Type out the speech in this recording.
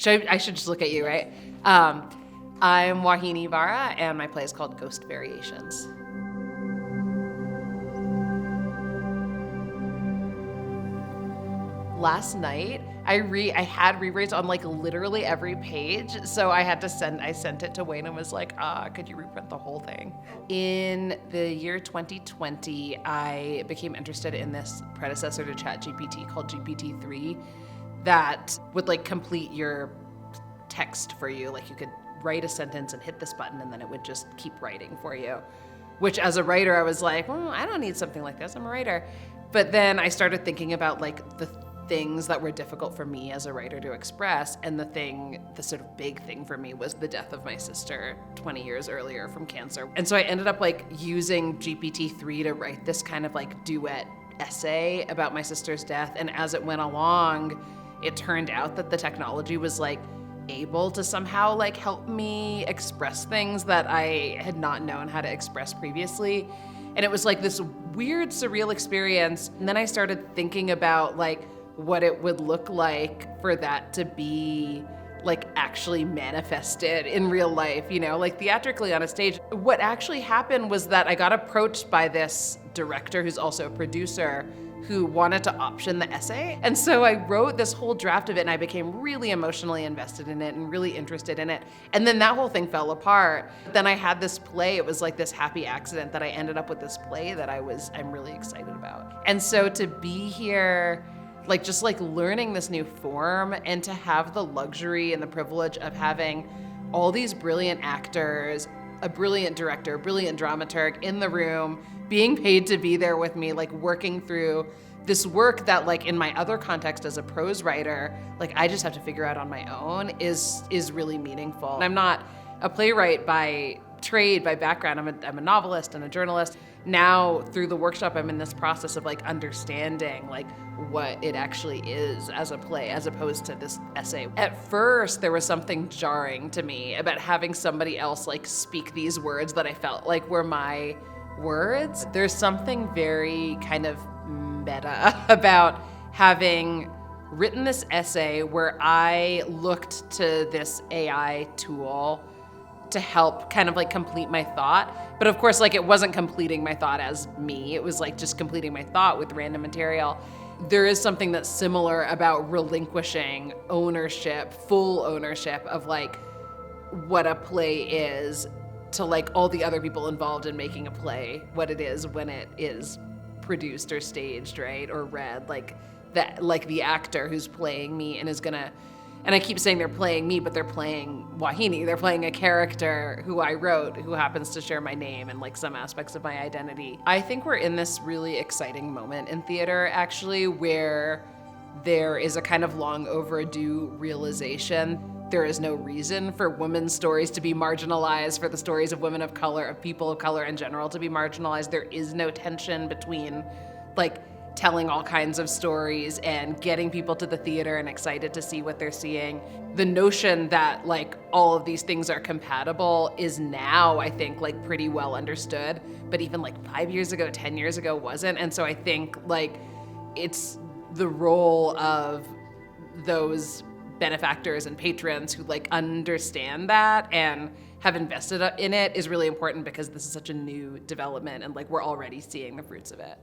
I should just look at you, right? I'm Vauhini Vara, and my play is called Ghost Variations. Last night, I had rereads on like literally every page, so I sent it to Wayne and was like, could you reprint the whole thing? In the year 2020, I became interested in this predecessor to ChatGPT called GPT-3 that would like complete your text for you. Like you could write a sentence and hit this button and then it would just keep writing for you. Which as a writer, I was like, well, I don't need something like this, I'm a writer. But then I started thinking about like the things that were difficult for me as a writer to express, and the sort of big thing for me was the death of my sister 20 years earlier from cancer. And so I ended up like using GPT-3 to write this kind of like duet essay about my sister's death, and as it went along, it turned out that the technology was like able to somehow like help me express things that I had not known how to express previously. And it was like this weird, surreal experience. And then I started thinking about like what it would look like for that to be like actually manifested in real life, you know, like theatrically on a stage. What actually happened was that I got approached by this director who's also a producer who wanted to option the essay. And so I wrote this whole draft of it and I became really emotionally invested in it and really interested in it. And then that whole thing fell apart. Then I had this play, it was like this happy accident that I ended up with this play that I'm really excited about. And so to be here, like just like learning this new form and to have the luxury and the privilege of having all these brilliant actors, a brilliant director, a brilliant dramaturg in the room, being paid to be there with me, like working through this work that like in my other context as a prose writer, like I just have to figure out on my own is really meaningful. And I'm not a playwright by trade, by background. I'm a novelist and a journalist. Now through the workshop, I'm in this process of like understanding like what it actually is as a play, as opposed to this essay. At first, there was something jarring to me about having somebody else like speak these words that I felt like were my words. There's something very kind of meta about having written this essay where I looked to this AI tool to help kind of like complete my thought. But of course, like it wasn't completing my thought as me. It was like just completing my thought with random material. There is something that's similar about relinquishing ownership, full ownership of like what a play is to like all the other people involved in making a play, what it is when it is produced or staged, right? Or read, like that, like the actor who's playing me and is gonna, and I keep saying they're playing me, but they're playing Vauhini. They're playing a character who I wrote, who happens to share my name and like some aspects of my identity. I think we're in this really exciting moment in theater, actually, where there is a kind of long overdue realization. There is no reason for women's stories to be marginalized, for the stories of women of color, of people of color in general to be marginalized. There is no tension between like telling all kinds of stories and getting people to the theater and excited to see what they're seeing. The notion that like all of these things are compatible is now, I think, like pretty well understood, but even like 5 years ago, 10 years ago wasn't. And so I think like it's the role of those benefactors and patrons who like understand that and have invested in it is really important, because this is such a new development and like we're already seeing the fruits of it.